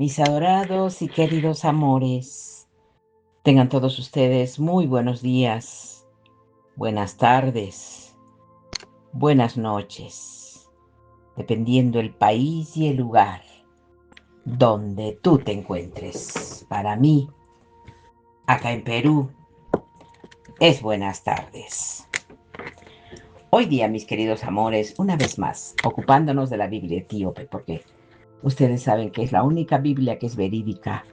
Mis adorados y queridos amores, tengan todos ustedes muy buenos días, buenas tardes, buenas noches, dependiendo el país y el lugar donde tú te encuentres. Para mí, acá en Perú, es buenas tardes. Hoy día, mis queridos amores, una vez más, ocupándonos de la Biblia etíope, porque ustedes saben que es la única Biblia que es verídica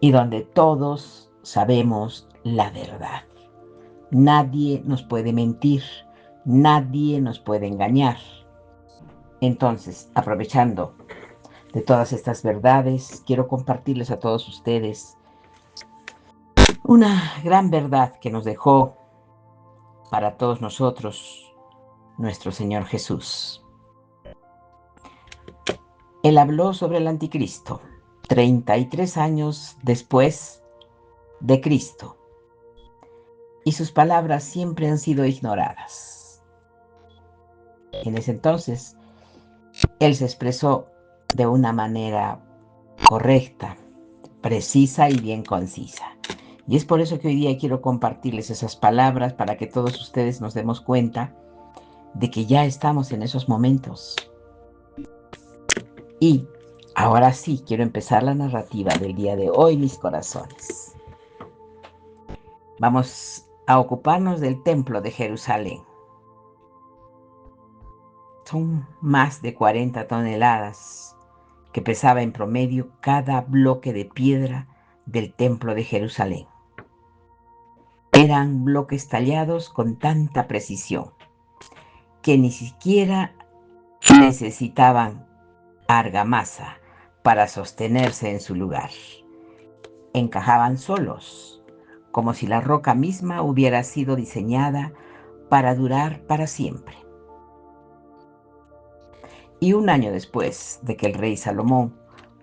y donde todos sabemos la verdad. Nadie nos puede mentir, nadie nos puede engañar. Entonces, aprovechando de todas estas verdades, quiero compartirles a todos ustedes una gran verdad que nos dejó para todos nosotros nuestro Señor Jesús. Él habló sobre el anticristo 33 años después de Cristo, y sus palabras siempre han sido ignoradas. En ese entonces, él se expresó de una manera correcta, precisa y bien concisa. Y es por eso que hoy día quiero compartirles esas palabras para que todos ustedes nos demos cuenta de que ya estamos en esos momentos. Y ahora sí, quiero empezar la narrativa del día de hoy, mis corazones. Vamos a ocuparnos del templo de Jerusalén. Son más de 40 toneladas que pesaba en promedio cada bloque de piedra del templo de Jerusalén. Eran bloques tallados con tanta precisión que ni siquiera necesitaban argamasa para sostenerse en su lugar. Encajaban solos, como si la roca misma hubiera sido diseñada para durar para siempre. Y un año después de que el rey Salomón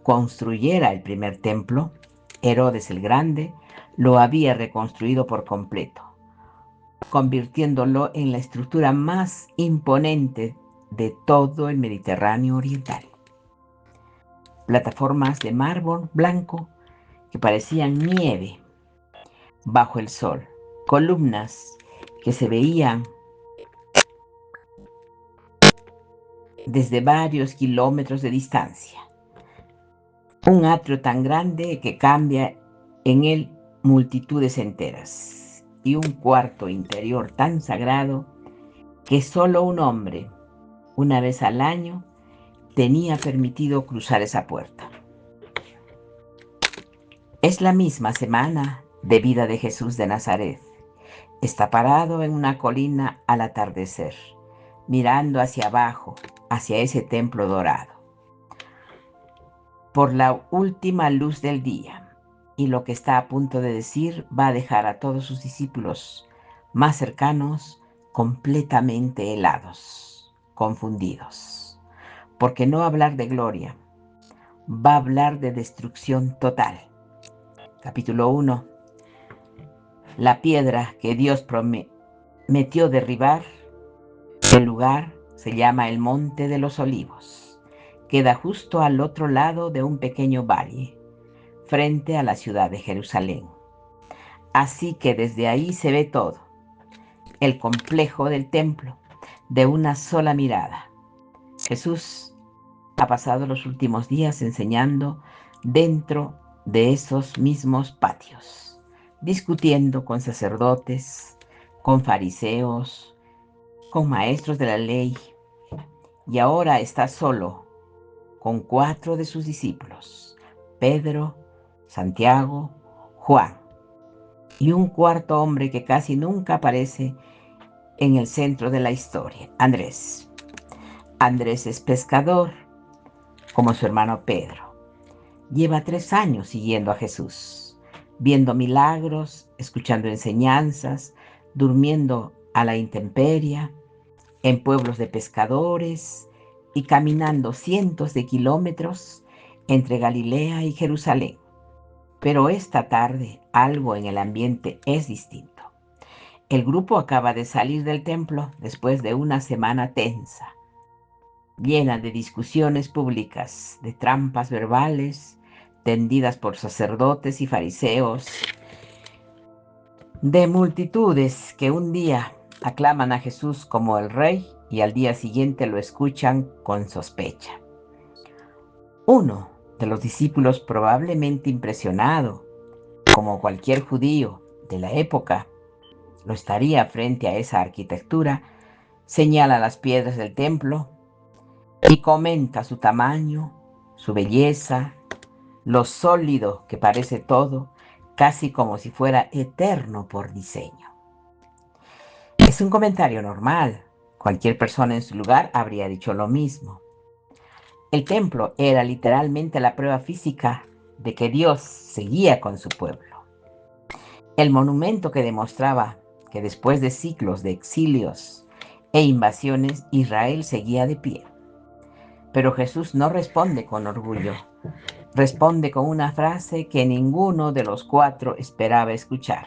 construyera el primer templo, Herodes el Grande lo había reconstruido por completo, convirtiéndolo en la estructura más imponente de todo el Mediterráneo oriental. Plataformas de mármol blanco que parecían nieve bajo el sol, columnas que se veían desde varios kilómetros de distancia, un atrio tan grande que cambia en él multitudes enteras, y un cuarto interior tan sagrado que solo un hombre, una vez al año, tenía permitido cruzar esa puerta. Es la misma semana de vida de Jesús de Nazaret. Está parado en una colina al atardecer, mirando hacia abajo, hacia ese templo dorado, por la última luz del día. Y lo que está a punto de decir va a dejar a todos sus discípulos más cercanos completamente helados, confundidos. Porque no va a hablar de gloria, va a hablar de destrucción total. Capítulo 1. La piedra que Dios prometió derribar, el lugar se llama el Monte de los Olivos. Queda justo al otro lado de un pequeño valle, frente a la ciudad de Jerusalén. Así que desde ahí se ve todo, el complejo del templo, de una sola mirada. Jesús ha pasado los últimos días enseñando dentro de esos mismos patios, discutiendo con sacerdotes, con fariseos, con maestros de la ley, y ahora está solo con 4 de sus discípulos, Pedro, Santiago, Juan, y un cuarto hombre que casi nunca aparece en el centro de la historia, Andrés. Andrés es pescador, como su hermano Pedro. Lleva 3 años siguiendo a Jesús, viendo milagros, escuchando enseñanzas, durmiendo a la intemperie, en pueblos de pescadores y caminando cientos de kilómetros entre Galilea y Jerusalén. Pero esta tarde algo en el ambiente es distinto. El grupo acaba de salir del templo después de una semana tensa, llena de discusiones públicas, de trampas verbales, tendidas por sacerdotes y fariseos, de multitudes que un día aclaman a Jesús como el Rey y al día siguiente lo escuchan con sospecha. Uno de los discípulos, probablemente impresionado, como cualquier judío de la época, lo estaría frente a esa arquitectura, señala las piedras del templo y comenta su tamaño, su belleza, lo sólido que parece todo, casi como si fuera eterno por diseño. Es un comentario normal. Cualquier persona en su lugar habría dicho lo mismo. El templo era literalmente la prueba física de que Dios seguía con su pueblo. El monumento que demostraba que después de siglos de exilios e invasiones, Israel seguía de pie. Pero Jesús no responde con orgullo. Responde con una frase que ninguno de los cuatro esperaba escuchar.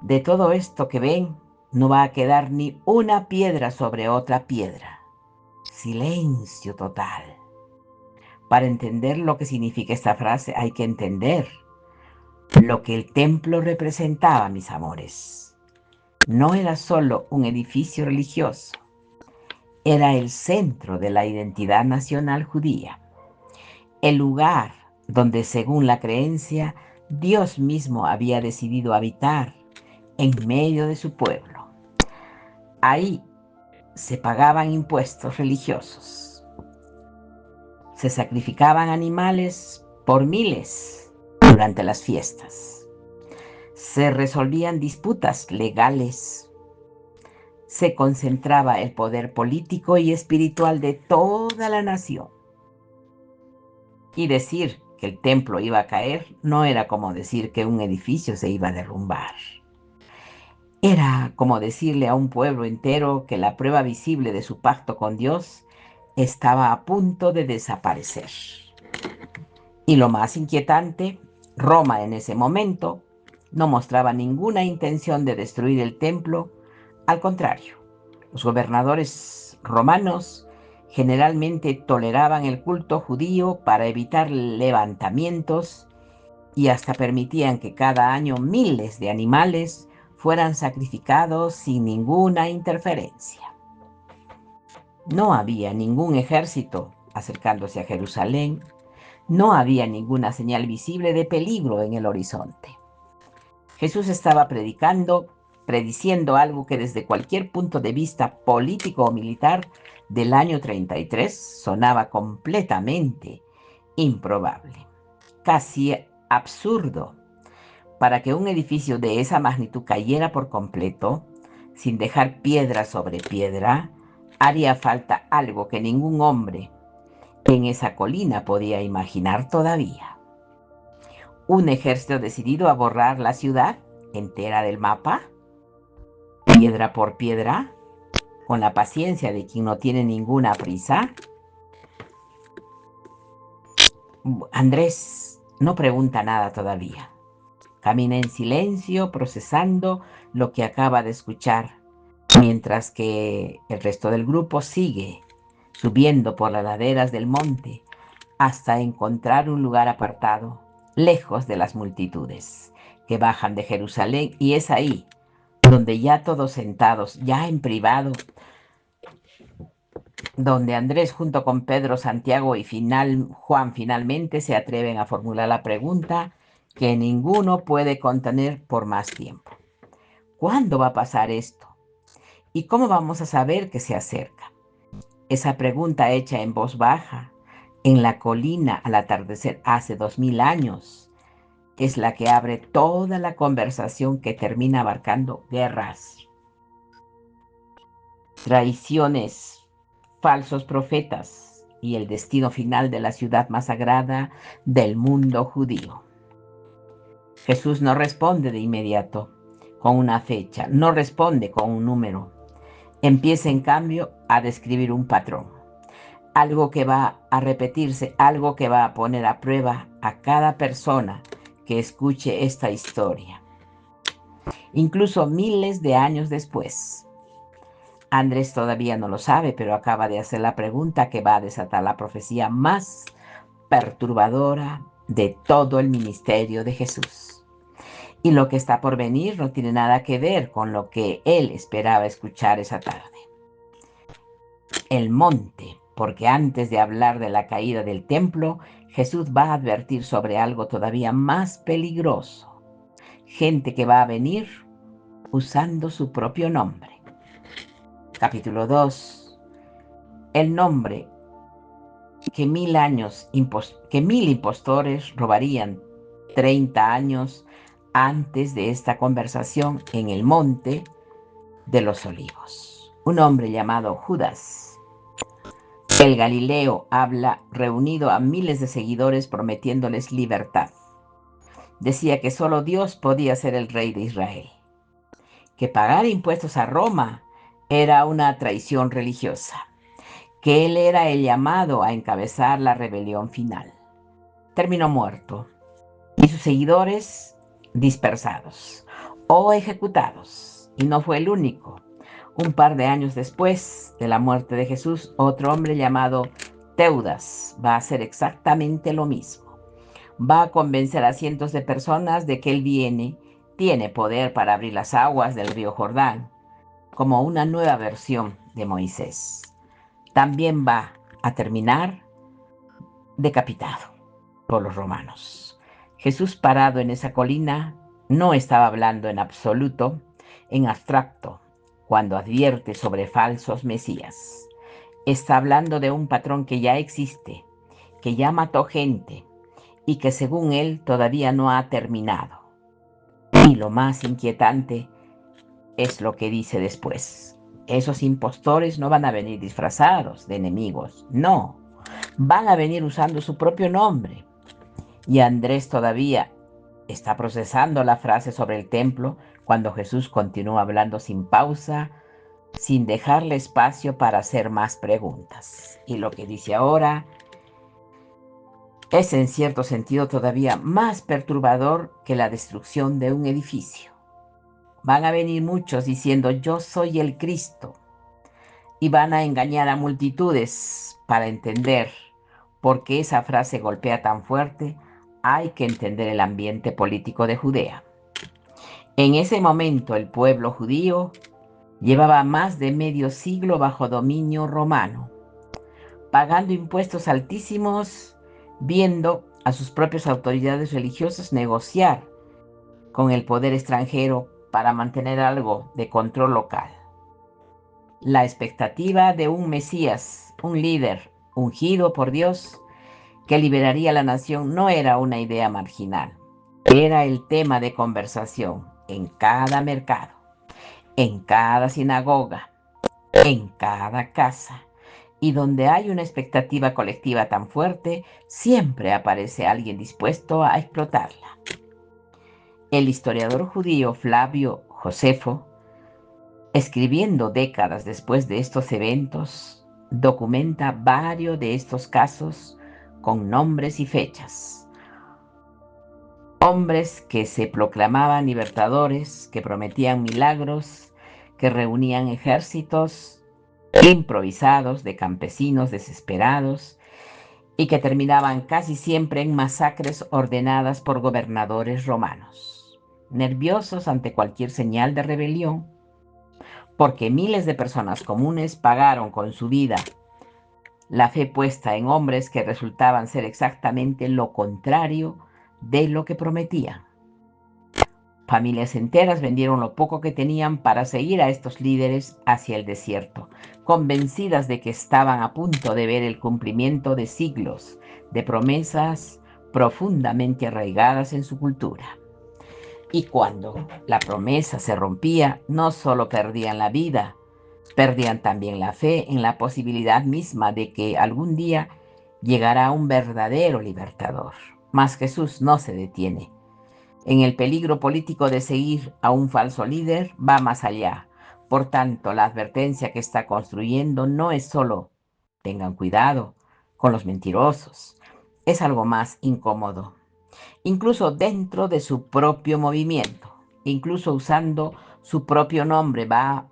De todo esto que ven, no va a quedar ni una piedra sobre otra piedra. Silencio total. Para entender lo que significa esta frase hay que entender lo que el templo representaba, mis amores. No era solo un edificio religioso, era el centro de la identidad nacional judía, el lugar donde, según la creencia, Dios mismo había decidido habitar en medio de su pueblo. Ahí se pagaban impuestos religiosos, se sacrificaban animales por miles durante las fiestas, se resolvían disputas legales, se concentraba el poder político y espiritual de toda la nación. Y decir que el templo iba a caer no era como decir que un edificio se iba a derrumbar. Era como decirle a un pueblo entero que la prueba visible de su pacto con Dios estaba a punto de desaparecer. Y lo más inquietante, Roma en ese momento no mostraba ninguna intención de destruir el templo. Al contrario, los gobernadores romanos generalmente toleraban el culto judío para evitar levantamientos y hasta permitían que cada año miles de animales fueran sacrificados sin ninguna interferencia. No había ningún ejército acercándose a Jerusalén, no había ninguna señal visible de peligro en el horizonte. Jesús estaba prediciendo algo que desde cualquier punto de vista político o militar del año 33 sonaba completamente improbable, casi absurdo. Para que un edificio de esa magnitud cayera por completo, sin dejar piedra sobre piedra, haría falta algo que ningún hombre en esa colina podía imaginar todavía. Un ejército decidido a borrar la ciudad entera del mapa, piedra por piedra, con la paciencia de quien no tiene ninguna prisa. Andrés no pregunta nada todavía. Camina en silencio, procesando lo que acaba de escuchar, mientras que el resto del grupo sigue subiendo por las laderas del monte hasta encontrar un lugar apartado, lejos de las multitudes que bajan de Jerusalén, y es ahí donde ya todos sentados, ya en privado, donde Andrés junto con Pedro, Santiago y Juan finalmente se atreven a formular la pregunta que ninguno puede contener por más tiempo. ¿Cuándo va a pasar esto? ¿Y cómo vamos a saber que se acerca? Esa pregunta hecha en voz baja, en la colina al atardecer hace 2000 años, es la que abre toda la conversación que termina abarcando guerras, traiciones, falsos profetas y el destino final de la ciudad más sagrada del mundo judío. Jesús no responde de inmediato con una fecha, no responde con un número. Empieza en cambio a describir un patrón, algo que va a repetirse, algo que va a poner a prueba a cada persona que escuche esta historia, incluso miles de años después. Andrés todavía no lo sabe, pero acaba de hacer la pregunta que va a desatar la profecía más perturbadora de todo el ministerio de Jesús. Y lo que está por venir no tiene nada que ver con lo que él esperaba escuchar esa tarde. El monte, porque antes de hablar de la caída del templo, Jesús va a advertir sobre algo todavía más peligroso. Gente que va a venir usando su propio nombre. Capítulo 2. El nombre que mil impostores robarían 30 años antes de esta conversación en el monte de los Olivos. Un hombre llamado Judas, el Galileo, habla reunido a miles de seguidores prometiéndoles libertad. Decía que solo Dios podía ser el rey de Israel, que pagar impuestos a Roma era una traición religiosa, que él era el llamado a encabezar la rebelión final. Terminó muerto y sus seguidores dispersados o ejecutados. Y no fue el único. Un par de años después de la muerte de Jesús, otro hombre llamado Teudas va a hacer exactamente lo mismo. Va a convencer a cientos de personas de que él tiene poder para abrir las aguas del río Jordán, como una nueva versión de Moisés. También va a terminar decapitado por los romanos. Jesús, parado en esa colina, no estaba hablando en absoluto, en abstracto, cuando advierte sobre falsos mesías. Está hablando de un patrón que ya existe, que ya mató gente y que según él todavía no ha terminado. Y lo más inquietante es lo que dice después. Esos impostores no van a venir disfrazados de enemigos, no. Van a venir usando su propio nombre. Y Andrés todavía está procesando la frase sobre el templo cuando Jesús continúa hablando sin pausa, sin dejarle espacio para hacer más preguntas. Y lo que dice ahora es en cierto sentido todavía más perturbador que la destrucción de un edificio. Van a venir muchos diciendo yo soy el Cristo y van a engañar a multitudes. Para entender por qué esa frase golpea tan fuerte, hay que entender el ambiente político de Judea. En ese momento el pueblo judío llevaba más de medio siglo bajo dominio romano, pagando impuestos altísimos, viendo a sus propias autoridades religiosas negociar con el poder extranjero para mantener algo de control local. La expectativa de un Mesías, un líder ungido por Dios, que liberaría a la nación, no era una idea marginal. Era el tema de conversación en cada mercado, en cada sinagoga, en cada casa. Y donde hay una expectativa colectiva tan fuerte, siempre aparece alguien dispuesto a explotarla. El historiador judío Flavio Josefo, escribiendo décadas después de estos eventos, documenta varios de estos casos con nombres y fechas. Hombres que se proclamaban libertadores, que prometían milagros, que reunían ejércitos improvisados de campesinos desesperados y que terminaban casi siempre en masacres ordenadas por gobernadores romanos, nerviosos ante cualquier señal de rebelión, porque miles de personas comunes pagaron con su vida la fe puesta en hombres que resultaban ser exactamente lo contrario de lo que prometían. Familias enteras vendieron lo poco que tenían para seguir a estos líderes hacia el desierto, convencidas de que estaban a punto de ver el cumplimiento de siglos de promesas profundamente arraigadas en su cultura. Y cuando la promesa se rompía, no solo perdían la vida, perdían también la fe en la posibilidad misma de que algún día llegará un verdadero libertador. Mas Jesús no se detiene. En el peligro político de seguir a un falso líder va más allá. Por tanto, la advertencia que está construyendo no es solo tengan cuidado con los mentirosos, es algo más incómodo. Incluso dentro de su propio movimiento, incluso usando su propio nombre, va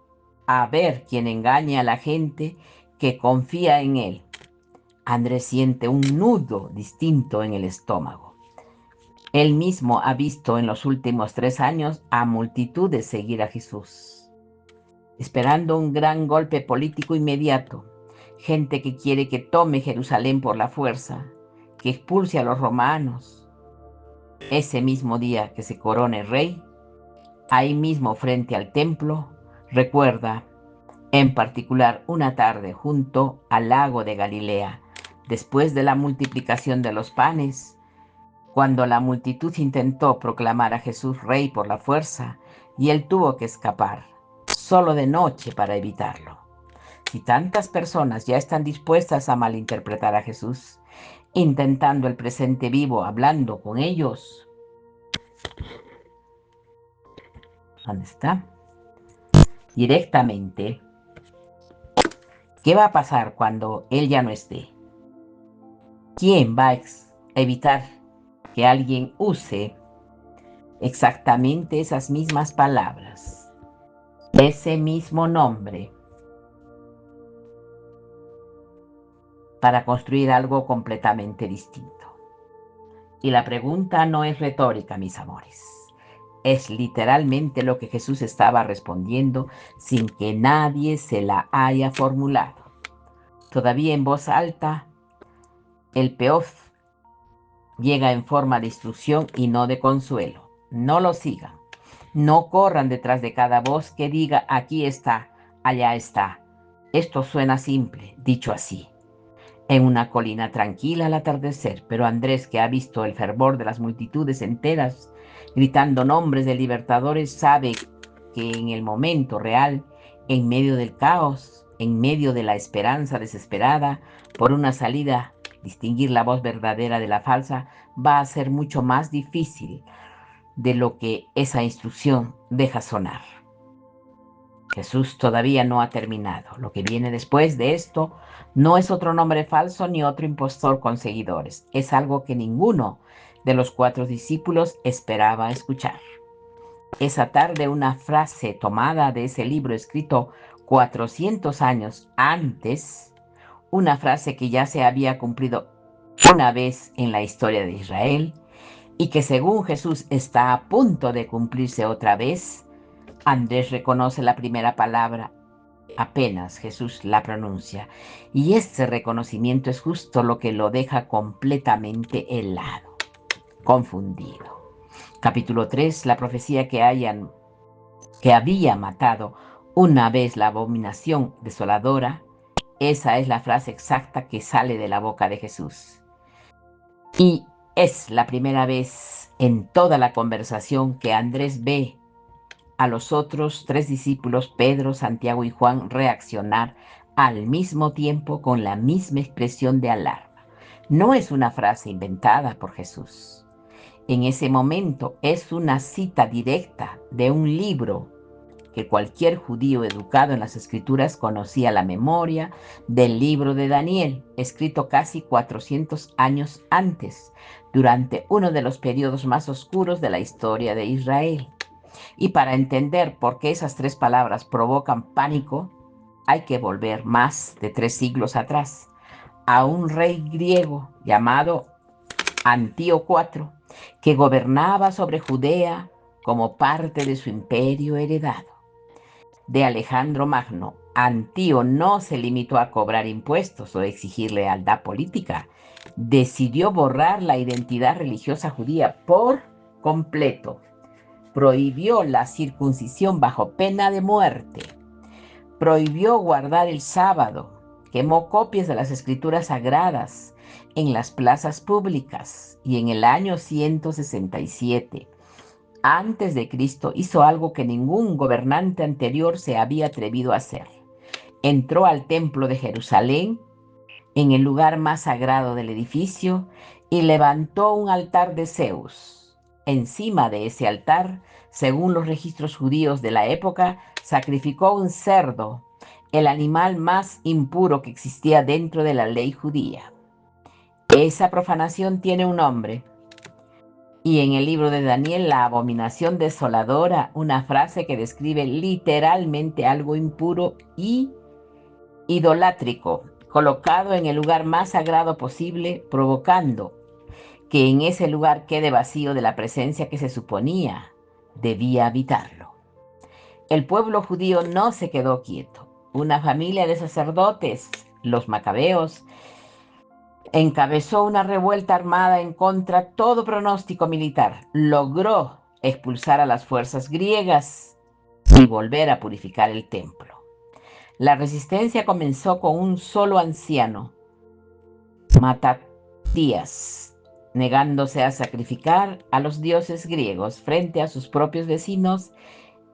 a haber quien engañe a la gente que confía en él. Andrés siente un nudo distinto en el estómago. Él mismo ha visto en los últimos 3 años a multitudes seguir a Jesús, esperando un gran golpe político inmediato. Gente que quiere que tome Jerusalén por la fuerza, que expulse a los romanos. Ese mismo día que se corone rey, ahí mismo frente al templo, recuerda en particular una tarde junto al lago de Galilea, después de la multiplicación de los panes, cuando la multitud intentó proclamar a Jesús rey por la fuerza y él tuvo que escapar, solo de noche para evitarlo. Si tantas personas ya están dispuestas a malinterpretar a Jesús, intentando el presente vivo, hablando con ellos, ¿dónde está? Directamente, ¿qué va a pasar cuando él ya no esté? ¿Quién va a evitar que alguien use exactamente esas mismas palabras, ese mismo nombre, para construir algo completamente distinto? Y la pregunta no es retórica, mis amores. Es literalmente lo que Jesús estaba respondiendo sin que nadie se la haya formulado. Todavía en voz alta, el peof llega en forma de instrucción y no de consuelo. No lo sigan. No corran detrás de cada voz que diga aquí está, allá está. Esto suena simple, dicho así, en una colina tranquila al atardecer, pero Andrés, que ha visto el fervor de las multitudes enteras gritando nombres de libertadores, sabe que en el momento real, en medio del caos, en medio de la esperanza desesperada por una salida, distinguir la voz verdadera de la falsa va a ser mucho más difícil de lo que esa instrucción deja sonar. Jesús todavía no ha terminado. Lo que viene después de esto no es otro nombre falso ni otro impostor con seguidores. Es algo que ninguno de los 4 discípulos esperaba escuchar. Esa tarde, una frase tomada de ese libro escrito 400 años antes, una frase que ya se había cumplido una vez en la historia de Israel y que según Jesús está a punto de cumplirse otra vez. Andrés reconoce la primera palabra apenas Jesús la pronuncia, y ese reconocimiento es justo lo que lo deja completamente helado, confundido. Capítulo 3, la profecía que había matado una vez la abominación desoladora. Esa es la frase exacta que sale de la boca de Jesús. Y es la primera vez en toda la conversación que Andrés ve a los otros 3 discípulos, Pedro, Santiago y Juan, reaccionar al mismo tiempo con la misma expresión de alarma. No es una frase inventada por Jesús. En ese momento es una cita directa de un libro que cualquier judío educado en las Escrituras conocía la memoria, del libro de Daniel, escrito casi 400 años antes, durante uno de los periodos más oscuros de la historia de Israel. Y para entender por qué esas 3 palabras provocan pánico, hay que volver más de 3 siglos atrás, a un rey griego llamado Antíoco IV, que gobernaba sobre Judea como parte de su imperio heredado de Alejandro Magno. Antíoco no se limitó a cobrar impuestos o exigir lealtad política. Decidió borrar la identidad religiosa judía por completo. Prohibió la circuncisión bajo pena de muerte. Prohibió guardar el sábado. Quemó copias de las escrituras sagradas en las plazas públicas. Y en el año 167 antes de Cristo hizo algo que ningún gobernante anterior se había atrevido a hacer. Entró al templo de Jerusalén, en el lugar más sagrado del edificio, y levantó un altar de Zeus. Encima de ese altar, según los registros judíos de la época, sacrificó un cerdo, el animal más impuro que existía dentro de la ley judía. Esa profanación tiene un nombre. Y en el libro de Daniel, la abominación desoladora, una frase que describe literalmente algo impuro y idolátrico, colocado en el lugar más sagrado posible, provocando que en ese lugar quede vacío de la presencia que se suponía debía habitarlo. El pueblo judío no se quedó quieto. Una familia de sacerdotes, los macabeos, encabezó una revuelta armada en contra de todo pronóstico militar. Logró expulsar a las fuerzas griegas y volver a purificar el templo. La resistencia comenzó con un solo anciano, Matatías, negándose a sacrificar a los dioses griegos frente a sus propios vecinos,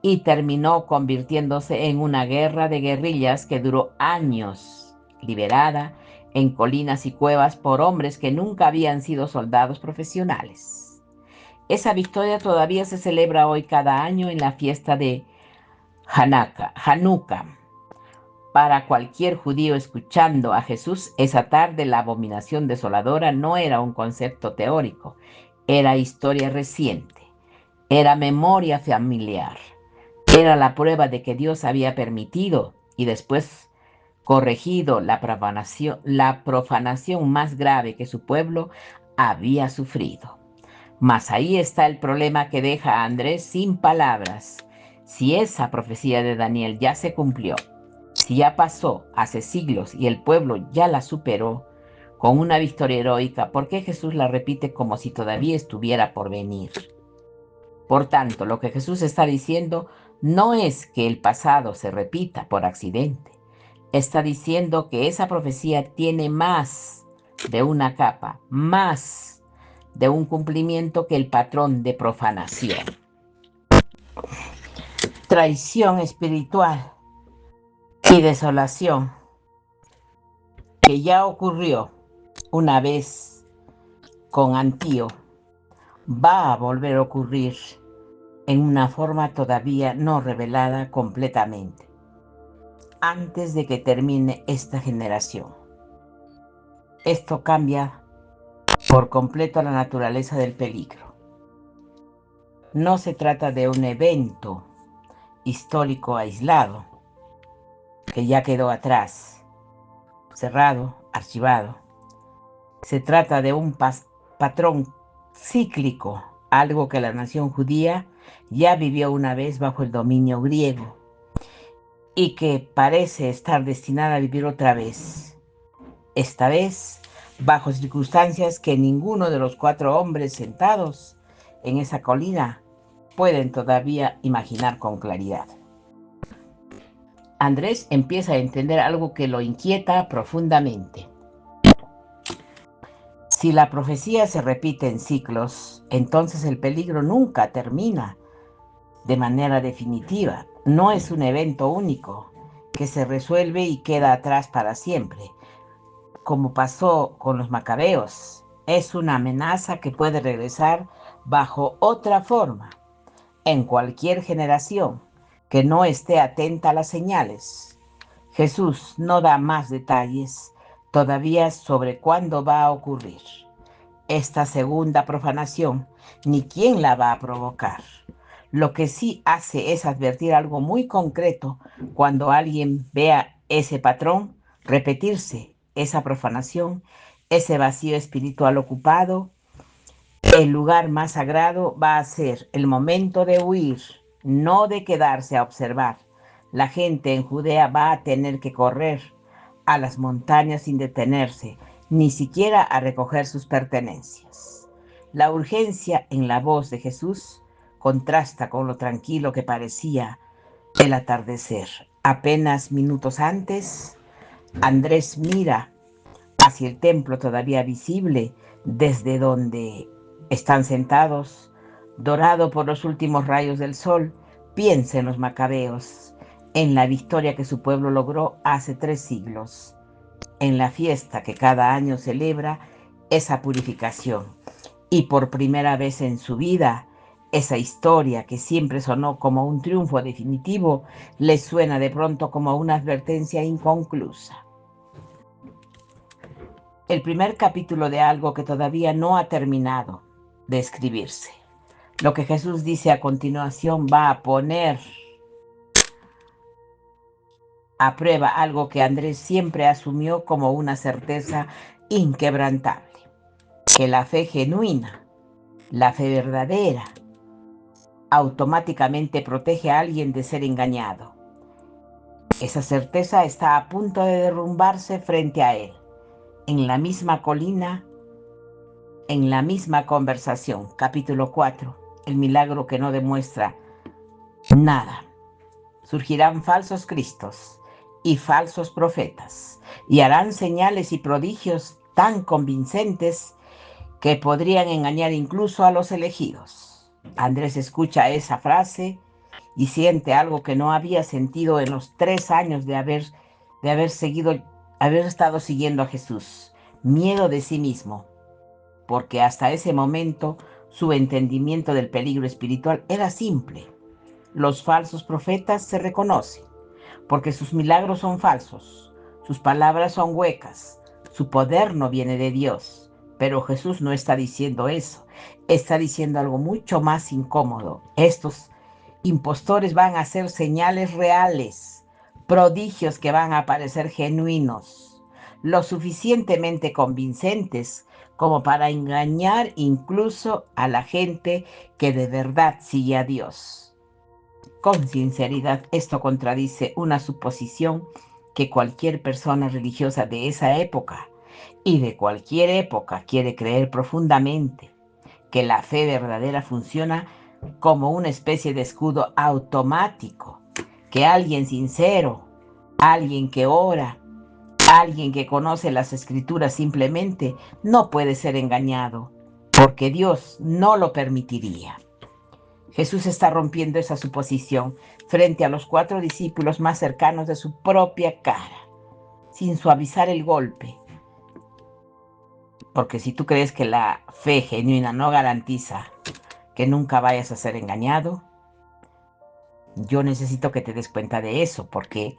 y terminó convirtiéndose en una guerra de guerrillas que duró años, liberada en colinas y cuevas por hombres que nunca habían sido soldados profesionales. Esa victoria todavía se celebra hoy cada año en la fiesta de Hanukkah. Para cualquier judío escuchando a Jesús esa tarde, la abominación desoladora no era un concepto teórico, era historia reciente, era memoria familiar, era la prueba de que Dios había permitido y después corregido la profanación más grave que su pueblo había sufrido. Mas ahí está el problema que deja a Andrés sin palabras. Si esa profecía de Daniel ya se cumplió, si ya pasó hace siglos y el pueblo ya la superó con una victoria heroica, ¿por qué Jesús la repite como si todavía estuviera por venir? Por tanto, lo que Jesús está diciendo no es que el pasado se repita por accidente. Está diciendo que esa profecía tiene más de una capa, más de un cumplimiento que el patrón de profanación. Traición espiritual y desolación que ya ocurrió una vez con Antíoco va a volver a ocurrir en una forma todavía no revelada completamente, antes de que termine esta generación. Esto cambia por completo la naturaleza del peligro. No se trata de un evento histórico aislado que ya quedó atrás, cerrado, archivado. Se trata de un patrón cíclico, algo que la nación judía ya vivió una vez bajo el dominio griego y que parece estar destinada a vivir otra vez. Esta vez bajo circunstancias que ninguno de los 4 hombres sentados en esa colina pueden todavía imaginar con claridad. Andrés empieza a entender algo que lo inquieta profundamente. Si la profecía se repite en ciclos, entonces el peligro nunca termina de manera definitiva. No es un evento único que se resuelve y queda atrás para siempre, como pasó con los macabeos. Es una amenaza que puede regresar bajo otra forma en cualquier generación que no esté atenta a las señales. Jesús no da más detalles todavía sobre cuándo va a ocurrir esta segunda profanación, ni quién la va a provocar. Lo que sí hace es advertir algo muy concreto cuando alguien vea ese patrón repetirse, esa profanación, ese vacío espiritual ocupado. El lugar más sagrado va a ser el momento de huir, no de quedarse a observar. La gente en Judea va a tener que correr a las montañas sin detenerse, ni siquiera a recoger sus pertenencias. La urgencia en la voz de Jesús contrasta con lo tranquilo que parecía el atardecer. Apenas minutos antes, Andrés mira hacia el templo todavía visible desde donde están sentados, dorado por los últimos rayos del sol. Piensa en los macabeos, en la victoria que su pueblo logró hace 3 siglos, en la fiesta que cada año celebra esa purificación. Y por primera vez en su vida, esa historia que siempre sonó como un triunfo definitivo, le suena de pronto como una advertencia inconclusa. El primer capítulo de algo que todavía no ha terminado de escribirse. Lo que Jesús dice a continuación va a poner aprueba algo que Andrés siempre asumió como una certeza inquebrantable, que la fe genuina, la fe verdadera, automáticamente protege a alguien de ser engañado. Esa certeza está a punto de derrumbarse frente a él, en la misma colina, en la misma conversación. Capítulo 4. El milagro que no demuestra nada. Surgirán falsos cristos y falsos profetas, y harán señales y prodigios tan convincentes que podrían engañar incluso a los elegidos. Andrés escucha esa frase y siente algo que no había sentido en los 3 años de haber estado siguiendo a Jesús. Miedo de sí mismo, porque hasta ese momento su entendimiento del peligro espiritual era simple. Los falsos profetas se reconocen, porque sus milagros son falsos, sus palabras son huecas, su poder no viene de Dios. Pero Jesús no está diciendo eso, está diciendo algo mucho más incómodo. Estos impostores van a hacer señales reales, prodigios que van a parecer genuinos, lo suficientemente convincentes como para engañar incluso a la gente que de verdad sigue a Dios. Con sinceridad, esto contradice una suposición que cualquier persona religiosa de esa época y de cualquier época quiere creer profundamente, que la fe verdadera funciona como una especie de escudo automático, que alguien sincero, alguien que ora, alguien que conoce las escrituras simplemente no puede ser engañado, porque Dios no lo permitiría. Jesús está rompiendo esa suposición frente a los 4 discípulos más cercanos de su propia cara, sin suavizar el golpe. Porque si tú crees que la fe genuina no garantiza que nunca vayas a ser engañado, yo necesito que te des cuenta de eso, porque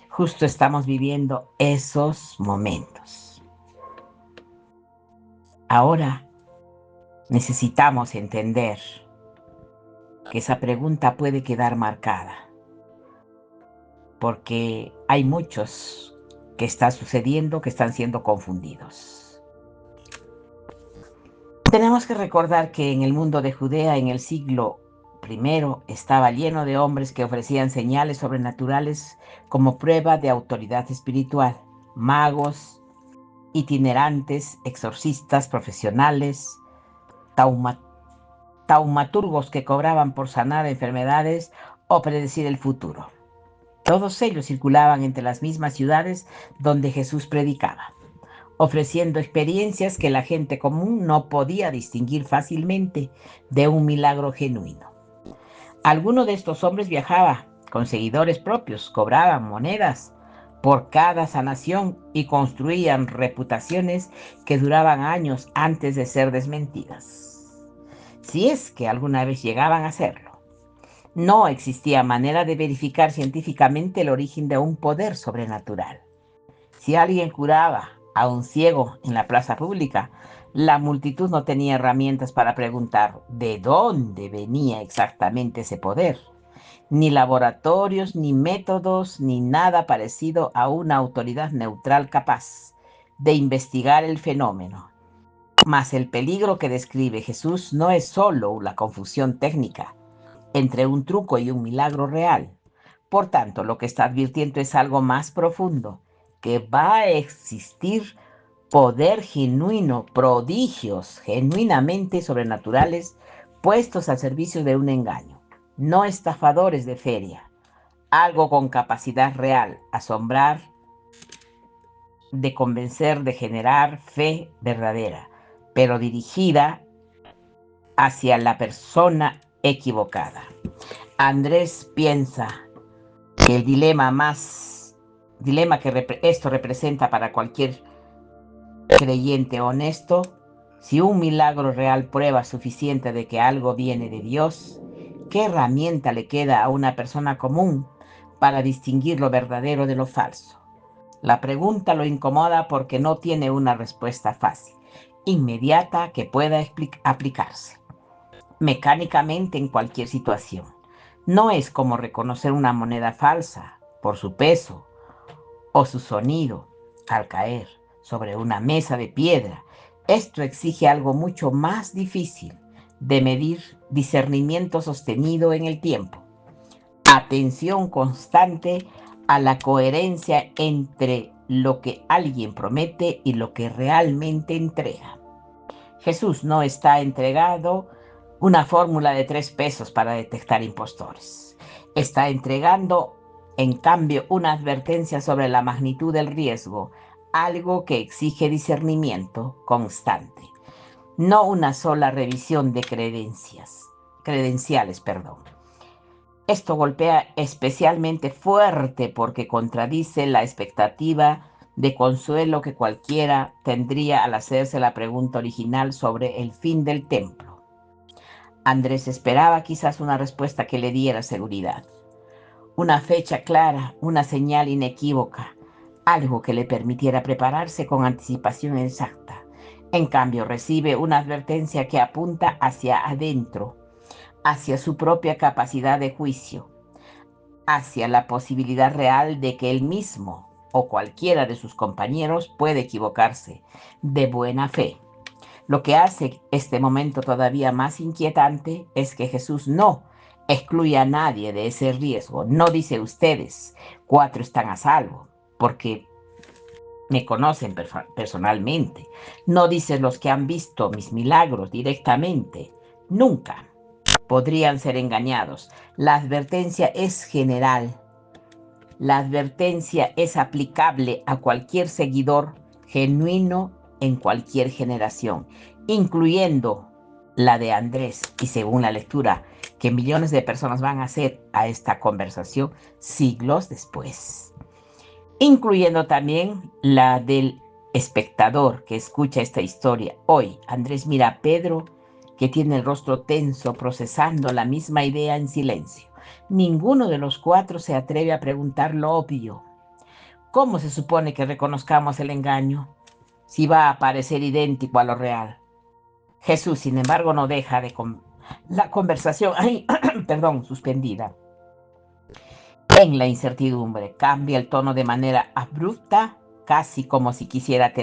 justo estamos viviendo esos momentos. Ahora necesitamos entender que esa pregunta puede quedar marcada, porque hay muchos que está sucediendo, que están siendo confundidos. Tenemos que recordar que en el mundo de Judea, en el siglo I, estaba lleno de hombres que ofrecían señales sobrenaturales como prueba de autoridad espiritual, magos, itinerantes, exorcistas profesionales, taumaturgos que cobraban por sanar enfermedades o predecir el futuro. Todos ellos circulaban entre las mismas ciudades donde Jesús predicaba, ofreciendo experiencias que la gente común no podía distinguir fácilmente de un milagro genuino. Alguno de estos hombres viajaba con seguidores propios, cobraban monedas por cada sanación y construían reputaciones que duraban años antes de ser desmentidas, si es que alguna vez llegaban a hacerlo. No existía manera de verificar científicamente el origen de un poder sobrenatural. Si alguien curaba a un ciego en la plaza pública, la multitud no tenía herramientas para preguntar de dónde venía exactamente ese poder. Ni laboratorios, ni métodos, ni nada parecido a una autoridad neutral capaz de investigar el fenómeno. Mas el peligro que describe Jesús no es solo la confusión técnica entre un truco y un milagro real. Por tanto, lo que está advirtiendo es algo más profundo, que va a existir poder genuino, prodigios genuinamente sobrenaturales puestos al servicio de un engaño, no estafadores de feria, algo con capacidad real, asombrar, de convencer, de generar fe verdadera, pero dirigida hacia la persona equivocada. Andrés piensa que el dilema que esto representa para cualquier creyente honesto, si un milagro real prueba suficiente de que algo viene de Dios, ¿qué herramienta le queda a una persona común para distinguir lo verdadero de lo falso? La pregunta lo incomoda porque no tiene una respuesta fácil, inmediata, que pueda aplicarse mecánicamente en cualquier situación. No es como reconocer una moneda falsa por su peso o su sonido al caer sobre una mesa de piedra. Esto exige algo mucho más difícil de medir: discernimiento sostenido en el tiempo, atención constante a la coherencia entre lo que alguien promete y lo que realmente entrega. Jesús no está entregando una fórmula de 3 pesos para detectar impostores. Está entregando, en cambio, una advertencia sobre la magnitud del riesgo, algo que exige discernimiento constante, no una sola revisión de credenciales, perdón. Esto golpea especialmente fuerte porque contradice la expectativa de consuelo que cualquiera tendría al hacerse la pregunta original sobre el fin del templo. Andrés esperaba quizás una respuesta que le diera seguridad, una fecha clara, una señal inequívoca, algo que le permitiera prepararse con anticipación exacta. En cambio, recibe una advertencia que apunta hacia adentro, hacia su propia capacidad de juicio, hacia la posibilidad real de que él mismo o cualquiera de sus compañeros puede equivocarse de buena fe. Lo que hace este momento todavía más inquietante es que Jesús no excluye a nadie de ese riesgo. No dice: ustedes 4 están a salvo, porque me conocen personalmente. No dice: los que han visto mis milagros directamente. Nunca podrían ser engañados. La advertencia es general. La advertencia es aplicable a cualquier seguidor genuino en cualquier generación, incluyendo la de Andrés, y según la lectura que millones de personas van a hacer a esta conversación siglos después, incluyendo también la del espectador que escucha esta historia hoy. Andrés mira a Pedro, que tiene el rostro tenso, procesando la misma idea en silencio. Ninguno de los 4 se atreve a preguntar lo obvio. ¿Cómo se supone que reconozcamos el engaño si va a parecer idéntico a lo real? Jesús, sin embargo, no deja la conversación suspendida. En la incertidumbre, cambia el tono de manera abrupta, casi como si quisiera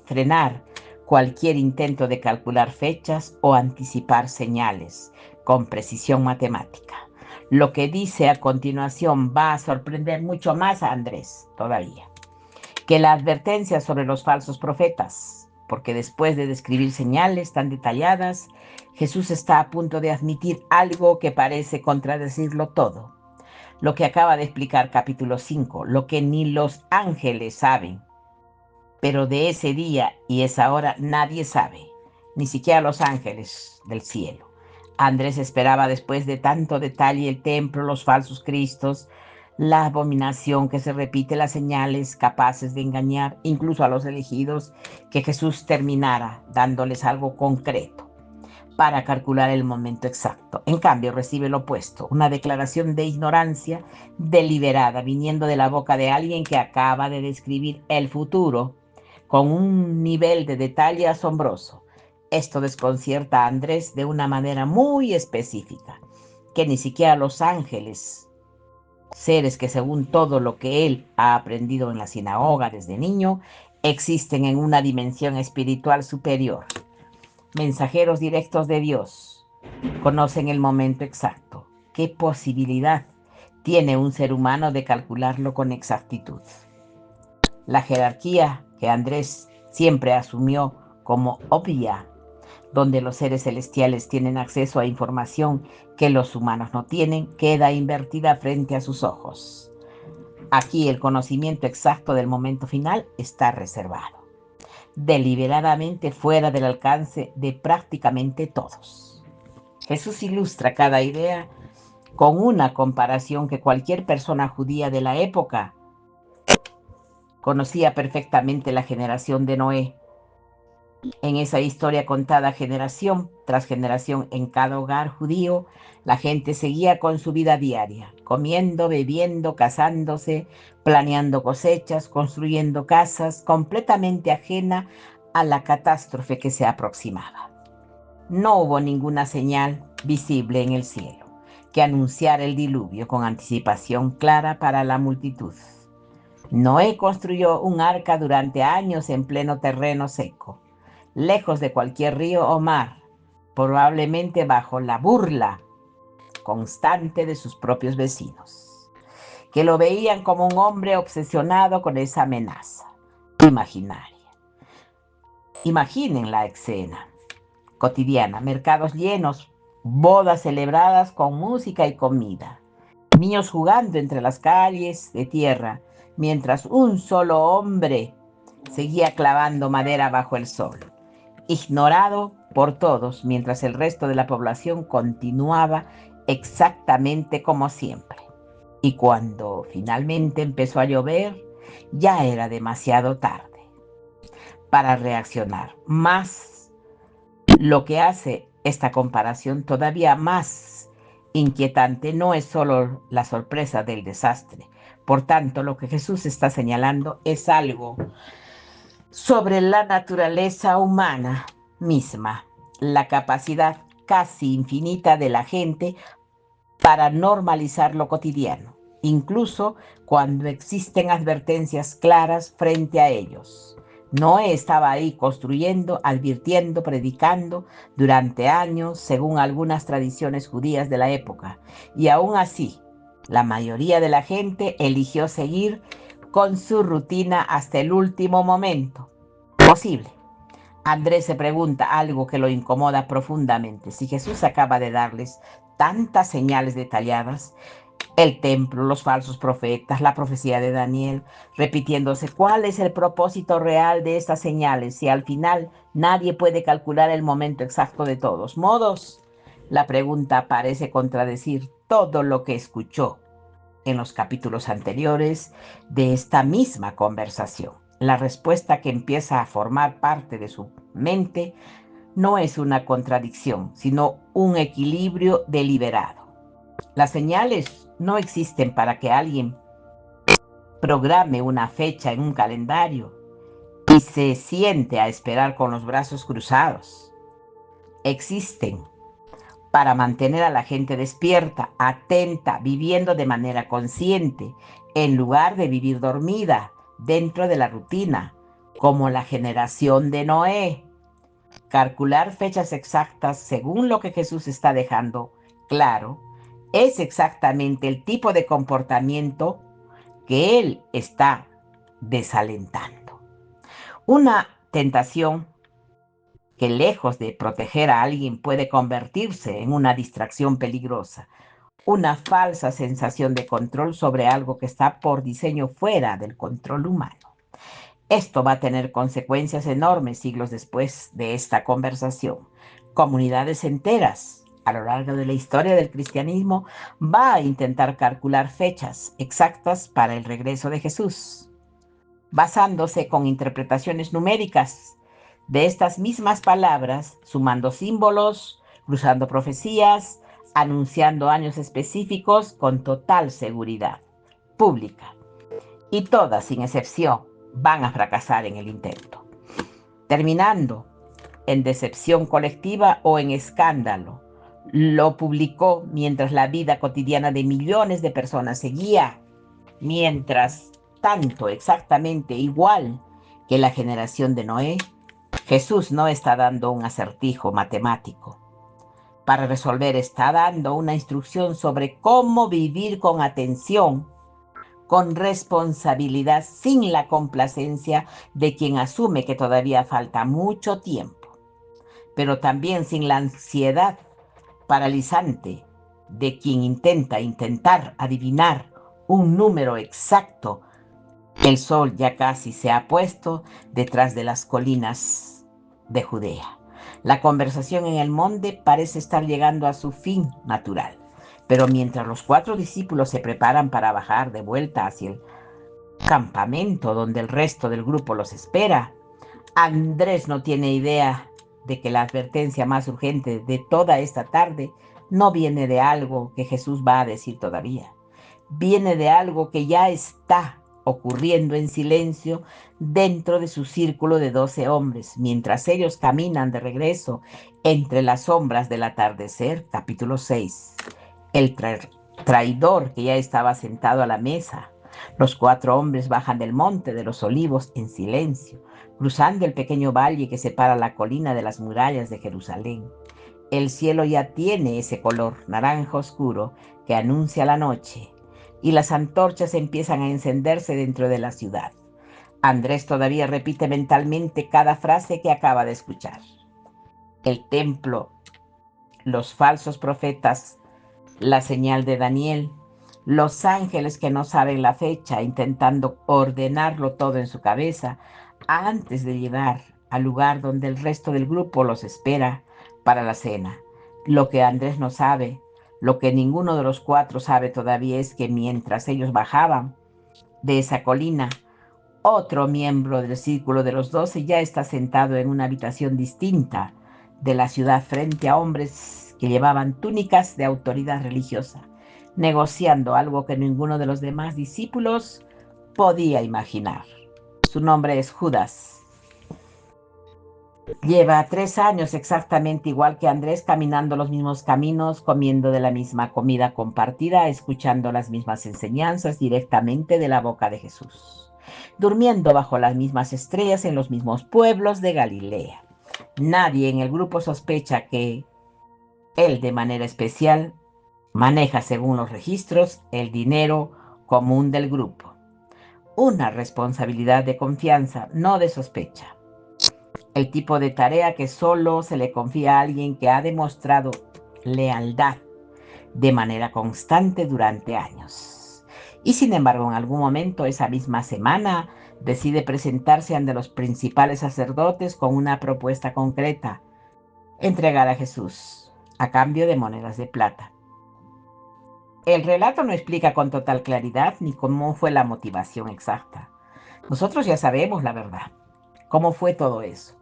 frenar cualquier intento de calcular fechas o anticipar señales con precisión matemática. Lo que dice a continuación va a sorprender mucho más a Andrés todavía que la advertencia sobre los falsos profetas, porque después de describir señales tan detalladas, Jesús está a punto de admitir algo que parece contradecirlo todo. Lo que acaba de explicar capítulo 5, lo que ni los ángeles saben, pero de ese día y esa hora nadie sabe, ni siquiera los ángeles del cielo. Andrés esperaba, después de tanto detalle, el templo, los falsos cristos, la abominación que se repite, las señales capaces de engañar incluso a los elegidos, que Jesús terminara dándoles algo concreto para calcular el momento exacto. En cambio, recibe lo opuesto, una declaración de ignorancia deliberada, viniendo de la boca de alguien que acaba de describir el futuro con un nivel de detalle asombroso. Esto desconcierta a Andrés de una manera muy específica, que ni siquiera los ángeles, seres que según todo lo que él ha aprendido en la sinagoga desde niño, existen en una dimensión espiritual superior. Mensajeros directos de Dios, conocen el momento exacto. ¿Qué posibilidad tiene un ser humano de calcularlo con exactitud? La jerarquía que Andrés siempre asumió como obvia, donde los seres celestiales tienen acceso a información que los humanos no tienen, queda invertida frente a sus ojos. Aquí el conocimiento exacto del momento final está reservado, deliberadamente fuera del alcance de prácticamente todos. Jesús ilustra cada idea con una comparación que cualquier persona judía de la época conocía perfectamente: la generación de Noé. En esa historia contada generación tras generación en cada hogar judío, la gente seguía con su vida diaria, comiendo, bebiendo, casándose, planeando cosechas, construyendo casas, completamente ajena a la catástrofe que se aproximaba. No hubo ninguna señal visible en el cielo que anunciara el diluvio con anticipación clara para la multitud. Noé construyó un arca durante años en pleno terreno seco, lejos de cualquier río o mar, probablemente bajo la burla constante de sus propios vecinos, que lo veían como un hombre obsesionado con esa amenaza imaginaria. Imaginen la escena cotidiana, mercados llenos, bodas celebradas con música y comida, niños jugando entre las calles de tierra, mientras un solo hombre seguía clavando madera bajo el sol, ignorado por todos, mientras el resto de la población continuaba exactamente como siempre. Y cuando finalmente empezó a llover, ya era demasiado tarde para reaccionar. Más lo que hace esta comparación todavía más inquietante no es solo la sorpresa del desastre. Por tanto, lo que Jesús está señalando es algo sobre la naturaleza humana misma, la capacidad casi infinita de la gente para normalizar lo cotidiano, incluso cuando existen advertencias claras frente a ellos. Noé estaba ahí construyendo, advirtiendo, predicando durante años, según algunas tradiciones judías de la época. Y aún así, la mayoría de la gente eligió seguir con su rutina hasta el último momento posible. Andrés se pregunta algo que lo incomoda profundamente. Si Jesús acaba de darles tantas señales detalladas, el templo, los falsos profetas, la profecía de Daniel, repitiéndose, ¿cuál es el propósito real de estas señales? Si al final nadie puede calcular el momento exacto de todos modos, la pregunta parece contradecir todo lo que escuchó en los capítulos anteriores de esta misma conversación. La respuesta que empieza a formar parte de su mente no es una contradicción, sino un equilibrio deliberado. Las señales no existen para que alguien programe una fecha en un calendario y se siente a esperar con los brazos cruzados. Existen para mantener a la gente despierta, atenta, viviendo de manera consciente, en lugar de vivir dormida dentro de la rutina, como la generación de Noé. Calcular fechas exactas según lo que Jesús está dejando claro es exactamente el tipo de comportamiento que Él está desalentando. Una tentación que lejos de proteger a alguien puede convertirse en una distracción peligrosa, una falsa sensación de control sobre algo que está por diseño fuera del control humano. Esto va a tener consecuencias enormes siglos después de esta conversación. Comunidades enteras a lo largo de la historia del cristianismo va a intentar calcular fechas exactas para el regreso de Jesús, basándose con interpretaciones numéricas de estas mismas palabras, sumando símbolos, cruzando profecías, anunciando años específicos con total seguridad pública. Y todas, sin excepción, van a fracasar en el intento, terminando en decepción colectiva o en escándalo. Lo publicó mientras la vida cotidiana de millones de personas seguía, mientras tanto, exactamente igual que la generación de Noé, Jesús no está dando un acertijo matemático. Para resolver, está dando una instrucción sobre cómo vivir con atención, con responsabilidad, sin la complacencia de quien asume que todavía falta mucho tiempo, pero también sin la ansiedad paralizante de quien intentar adivinar un número exacto. El sol ya casi se ha puesto detrás de las colinas de Judea. La conversación en el monte parece estar llegando a su fin natural, pero mientras los 4 discípulos se preparan para bajar de vuelta hacia el campamento donde el resto del grupo los espera, Andrés no tiene idea de que la advertencia más urgente de toda esta tarde no viene de algo que Jesús va a decir todavía. Viene de algo que ya está ocurriendo en silencio dentro de su círculo de 12 hombres, mientras ellos caminan de regreso entre las sombras del atardecer. Capítulo 6. El traidor que ya estaba sentado a la mesa Los 4 hombres bajan del monte de los olivos en silencio, cruzando el pequeño valle que separa la colina de las murallas de Jerusalén. El cielo ya tiene ese color naranja oscuro que anuncia la noche, y las antorchas empiezan a encenderse dentro de la ciudad. Andrés todavía repite mentalmente cada frase que acaba de escuchar. El templo, los falsos profetas, la señal de Daniel, los ángeles que no saben la fecha, intentando ordenarlo todo en su cabeza antes de llegar al lugar donde el resto del grupo los espera para la cena. Lo que Andrés no sabe, lo que ninguno de los 4 sabe todavía, es que mientras ellos bajaban de esa colina, otro miembro del círculo de los 12 ya está sentado en una habitación distinta de la ciudad frente a hombres que llevaban túnicas de autoridad religiosa, negociando algo que ninguno de los demás discípulos podía imaginar. Su nombre es Judas. Lleva 3 años exactamente igual que Andrés, caminando los mismos caminos, comiendo de la misma comida compartida, escuchando las mismas enseñanzas directamente de la boca de Jesús, durmiendo bajo las mismas estrellas en los mismos pueblos de Galilea. Nadie en el grupo sospecha que él, de manera especial, maneja, según los registros, el dinero común del grupo. Una responsabilidad de confianza, no de sospecha. El tipo de tarea que solo se le confía a alguien que ha demostrado lealtad de manera constante durante años. Y sin embargo, en algún momento esa misma semana decide presentarse ante los principales sacerdotes con una propuesta concreta: entregar a Jesús a cambio de monedas de plata. El relato no explica con total claridad ni cómo fue la motivación exacta. Nosotros ya sabemos la verdad, cómo fue todo eso,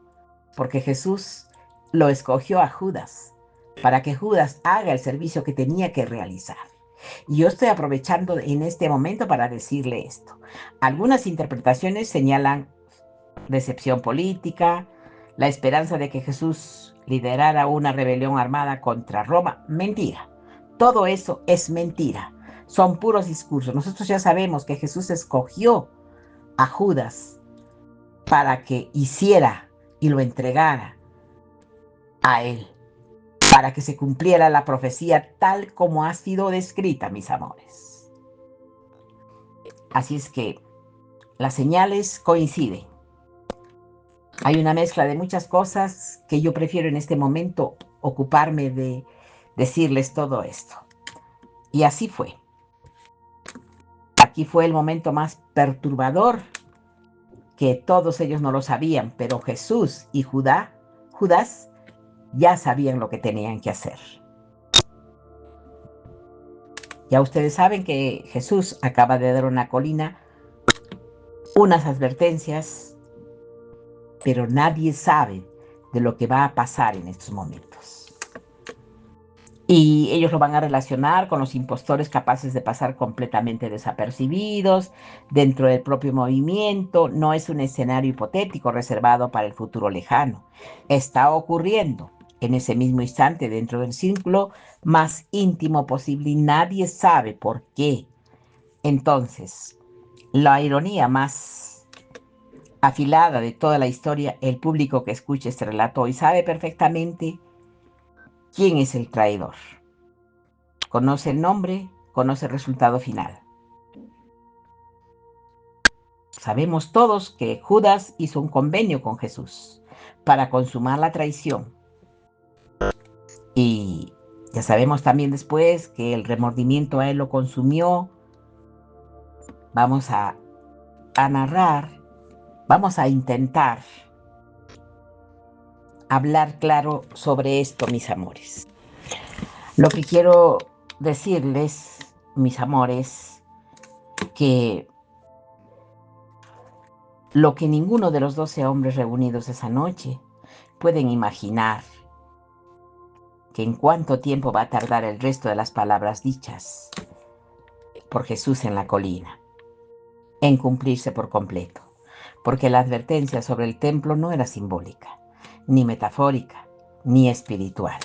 porque Jesús lo escogió a Judas para que Judas haga el servicio que tenía que realizar. Y yo estoy aprovechando en este momento para decirle esto. Algunas interpretaciones señalan decepción política, la esperanza de que Jesús liderara una rebelión armada contra Roma. Mentira. Todo eso es mentira. Son puros discursos. Nosotros ya sabemos que Jesús escogió a Judas para que hiciera y lo entregara a él, para que se cumpliera la profecía tal como ha sido descrita, mis amores. Así es que las señales coinciden. Hay una mezcla de muchas cosas que yo prefiero en este momento ocuparme de decirles todo esto. Y así fue. Aquí fue el momento más perturbador, que todos ellos no lo sabían, pero Jesús y Judas ya sabían lo que tenían que hacer. Ya ustedes saben que Jesús acaba de dar una colina, unas advertencias, pero nadie sabe de lo que va a pasar en estos momentos. Y ellos lo van a relacionar con los impostores capaces de pasar completamente desapercibidos dentro del propio movimiento. No es un escenario hipotético reservado para el futuro lejano. Está ocurriendo en ese mismo instante dentro del círculo más íntimo posible y nadie sabe por qué. Entonces, la ironía más afilada de toda la historia: el público que escucha este relato hoy sabe perfectamente quién es el traidor. Conoce el nombre, conoce el resultado final. Sabemos todos que Judas hizo un convenio con Jesús para consumar la traición. Y ya sabemos también después que el remordimiento a él lo consumió. Vamos a narrar, vamos a intentar hablar claro sobre esto, mis amores. Lo que quiero decirles, mis amores, que lo que ninguno de los 12 hombres reunidos esa noche pueden imaginar, que en cuánto tiempo va a tardar el resto de las palabras dichas por Jesús en la colina en cumplirse por completo, porque la advertencia sobre el templo no era simbólica, ni metafórica, ni espiritual.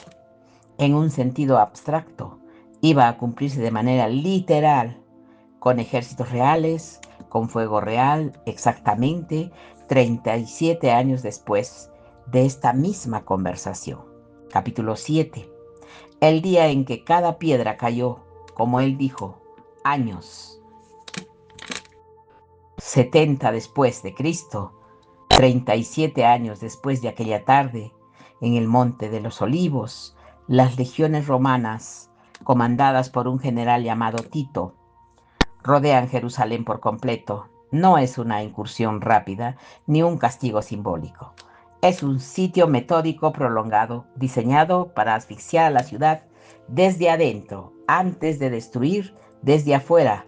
En un sentido abstracto, iba a cumplirse de manera literal con ejércitos reales, con fuego real, exactamente 37 años después de esta misma conversación. Capítulo 7. El día en que cada piedra cayó, como él dijo, años 70 después de Cristo, 37 años después de aquella tarde, en el Monte de los Olivos, las legiones romanas, comandadas por un general llamado Tito, rodean Jerusalén por completo. No es una incursión rápida ni un castigo simbólico. Es un sitio metódico prolongado, diseñado para asfixiar a la ciudad desde adentro, antes de destruir desde afuera.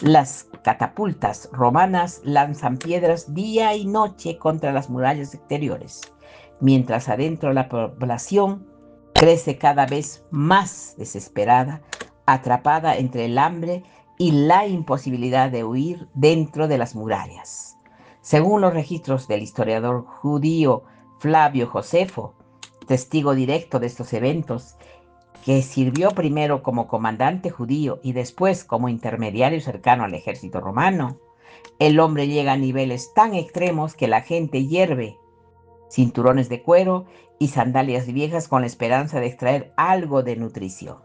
Las catapultas romanas lanzan piedras día y noche contra las murallas exteriores, mientras adentro la población crece cada vez más desesperada, atrapada entre el hambre y la imposibilidad de huir dentro de las murallas. Según los registros del historiador judío Flavio Josefo, testigo directo de estos eventos, que sirvió primero como comandante judío y después como intermediario cercano al ejército romano, el hombre llega a niveles tan extremos que la gente hierve cinturones de cuero y sandalias viejas con la esperanza de extraer algo de nutrición.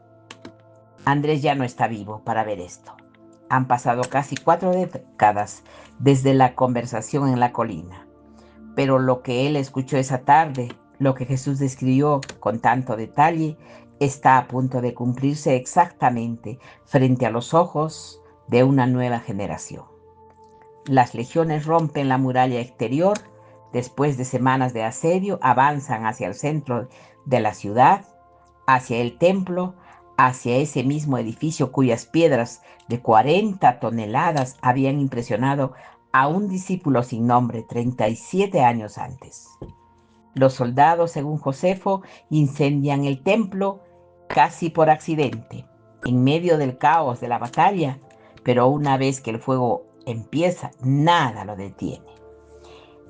Andrés ya no está vivo para ver esto. Han pasado casi 4 décadas desde la conversación en la colina, pero lo que él escuchó esa tarde, lo que Jesús describió con tanto detalle, está a punto de cumplirse exactamente frente a los ojos de una nueva generación. Las legiones rompen la muralla exterior, después de semanas de asedio, avanzan hacia el centro de la ciudad, hacia el templo, hacia ese mismo edificio cuyas piedras de 40 toneladas habían impresionado a un discípulo sin nombre 37 años antes. Los soldados, según Josefo, incendian el templo casi por accidente, en medio del caos de la batalla, pero una vez que el fuego empieza, nada lo detiene.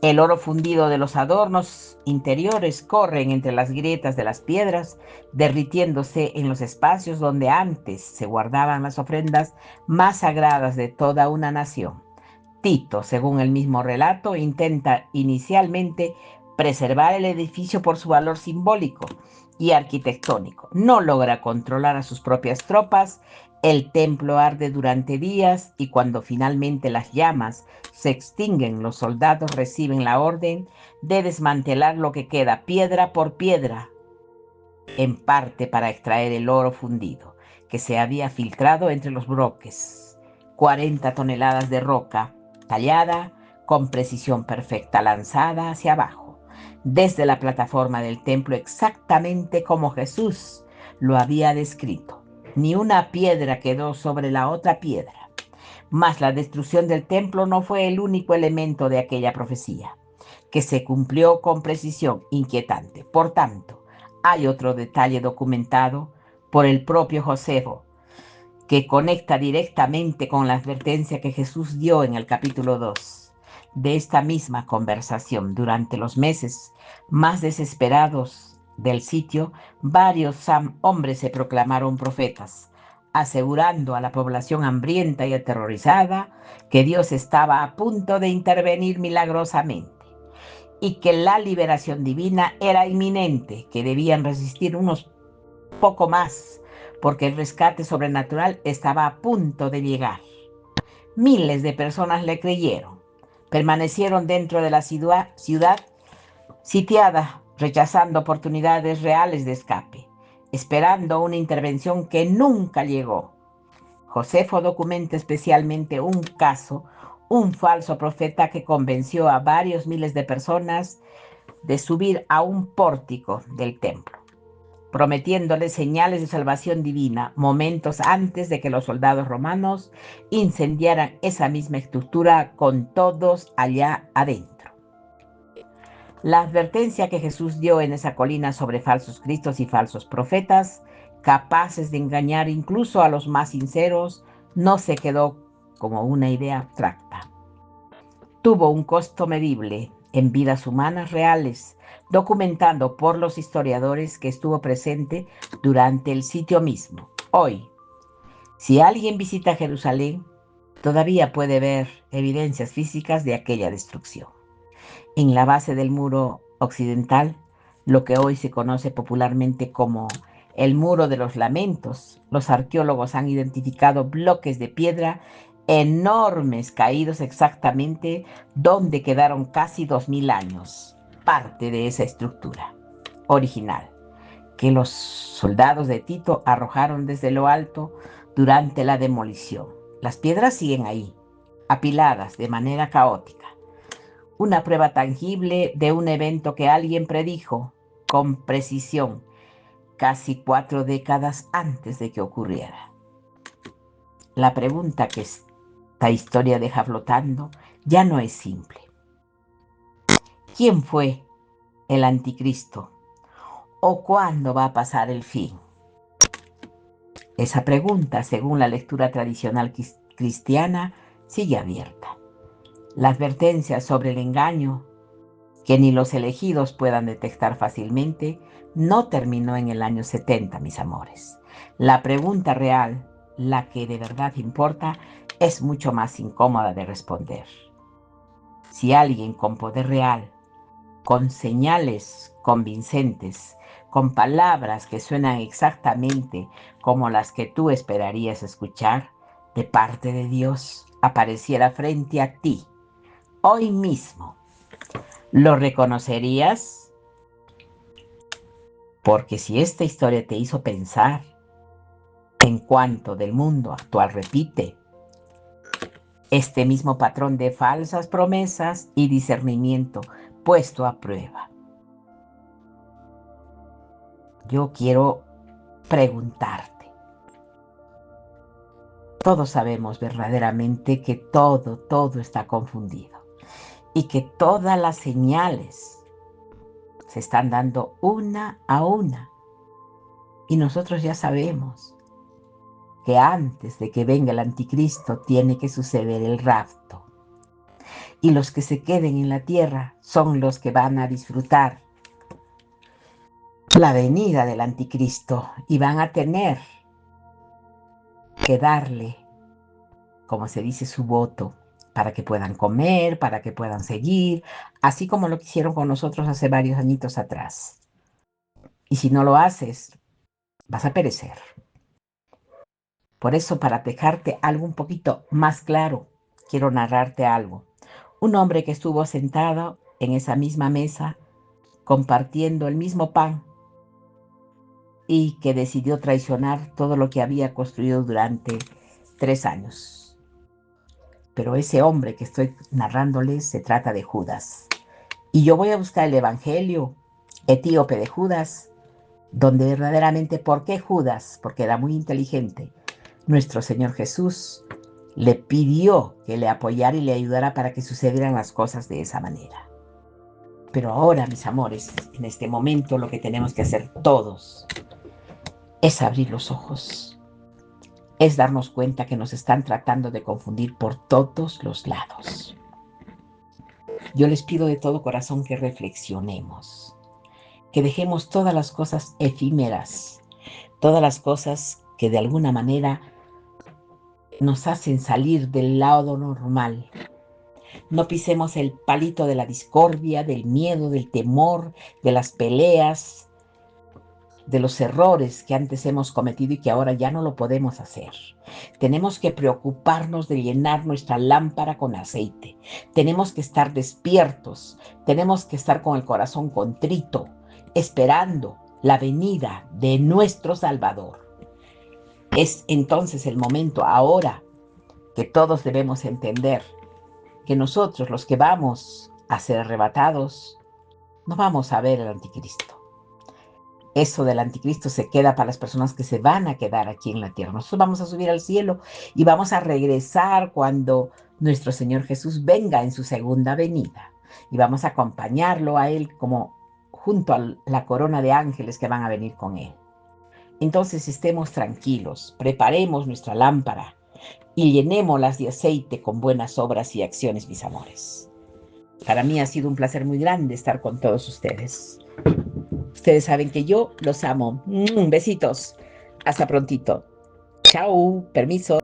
El oro fundido de los adornos interiores corren entre las grietas de las piedras, derritiéndose en los espacios donde antes se guardaban las ofrendas más sagradas de toda una nación. Tito, según el mismo relato, intenta inicialmente preservar el edificio por su valor simbólico y arquitectónico. No logra controlar a sus propias tropas. El templo arde durante días y cuando finalmente las llamas se extinguen, los soldados reciben la orden de desmantelar lo que queda piedra por piedra, en parte para extraer el oro fundido que se había filtrado entre los bloques. 40 toneladas de roca tallada con precisión perfecta, lanzada hacia abajo, desde la plataforma del templo, exactamente como Jesús lo había descrito. Ni una piedra quedó sobre la otra piedra. Mas la destrucción del templo no fue el único elemento de aquella profecía, que se cumplió con precisión inquietante. Por tanto, hay otro detalle documentado por el propio Josefo, que conecta directamente con la advertencia que Jesús dio en el capítulo 2 de esta misma conversación. Durante los meses más desesperados del sitio, varios hombres se proclamaron profetas, asegurando a la población hambrienta y aterrorizada que Dios estaba a punto de intervenir milagrosamente y que la liberación divina era inminente, que debían resistir unos poco más, porque el rescate sobrenatural estaba a punto de llegar. Miles de personas le creyeron. Permanecieron dentro de la ciudad sitiada, rechazando oportunidades reales de escape, esperando una intervención que nunca llegó. Josefo documenta especialmente un caso, un falso profeta que convenció a varios miles de personas de subir a un pórtico del templo, prometiéndole señales de salvación divina momentos antes de que los soldados romanos incendiaran esa misma estructura con todos allá adentro. La advertencia que Jesús dio en esa colina sobre falsos cristos y falsos profetas, capaces de engañar incluso a los más sinceros, no se quedó como una idea abstracta. Tuvo un costo medible en vidas humanas reales, documentando por los historiadores que estuvo presente durante el sitio mismo. Hoy, si alguien visita Jerusalén, todavía puede ver evidencias físicas de aquella destrucción. En la base del muro occidental, lo que hoy se conoce popularmente como el Muro de los Lamentos, los arqueólogos han identificado bloques de piedra enormes caídos exactamente donde quedaron casi 2000 años, parte de esa estructura original que los soldados de Tito arrojaron desde lo alto durante la demolición. Las piedras siguen ahí, apiladas de manera caótica. Una prueba tangible de un evento que alguien predijo con precisión casi 4 décadas antes de que ocurriera. La pregunta que esta historia deja flotando ya no es simple. ¿Quién fue el anticristo? ¿O cuándo va a pasar el fin? Esa pregunta, según la lectura tradicional cristiana, sigue abierta. La advertencia sobre el engaño, que ni los elegidos puedan detectar fácilmente, no terminó en el año 70, mis amores. La pregunta real, la que de verdad importa, es mucho más incómoda de responder. Si alguien con poder real, con señales convincentes, con palabras que suenan exactamente como las que tú esperarías escuchar de parte de Dios, apareciera frente a ti, hoy mismo, ¿lo reconocerías? Porque si esta historia te hizo pensar en cuanto del mundo actual repite este mismo patrón de falsas promesas y discernimiento puesto a prueba, yo quiero preguntarte. Todos sabemos verdaderamente que todo está confundido y que todas las señales se están dando una a una. Y nosotros ya sabemos que antes de que venga el anticristo tiene que suceder el rapto. Y los que se queden en la tierra son los que van a disfrutar la venida del anticristo y van a tener que darle, como se dice, su voto para que puedan comer, para que puedan seguir, así como lo que hicieron con nosotros hace varios añitos atrás. Y si no lo haces, vas a perecer. Por eso, para dejarte algo un poquito más claro, quiero narrarte algo. Un hombre que estuvo sentado en esa misma mesa, compartiendo el mismo pan, y que decidió traicionar todo lo que había construido durante 3 años. Pero ese hombre que estoy narrándoles se trata de Judas. Y yo voy a buscar el Evangelio etíope de Judas, donde verdaderamente, ¿por qué Judas? Porque era muy inteligente. Nuestro Señor Jesús le pidió que le apoyara y le ayudara para que sucedieran las cosas de esa manera. Pero ahora, mis amores, en este momento lo que tenemos que hacer todos es abrir los ojos, es darnos cuenta que nos están tratando de confundir por todos los lados. Yo les pido de todo corazón que reflexionemos, que dejemos todas las cosas efímeras, todas las cosas que de alguna manera nos hacen salir del lado normal. No pisemos el palito de la discordia, del miedo, del temor, de las peleas, de los errores que antes hemos cometido y que ahora ya no lo podemos hacer. Tenemos que preocuparnos de llenar nuestra lámpara con aceite. Tenemos que estar despiertos. Tenemos que estar con el corazón contrito, esperando la venida de nuestro Salvador. Es entonces el momento ahora que todos debemos entender que nosotros, los que vamos a ser arrebatados, no vamos a ver al anticristo. Eso del anticristo se queda para las personas que se van a quedar aquí en la tierra. Nosotros vamos a subir al cielo y vamos a regresar cuando nuestro Señor Jesús venga en su segunda venida. Y vamos a acompañarlo a Él como junto a la corona de ángeles que van a venir con Él. Entonces estemos tranquilos, preparemos nuestra lámpara y llenémoslas de aceite con buenas obras y acciones, mis amores. Para mí ha sido un placer muy grande estar con todos ustedes. Ustedes saben que yo los amo. Besitos. Hasta prontito. Chao. Permiso.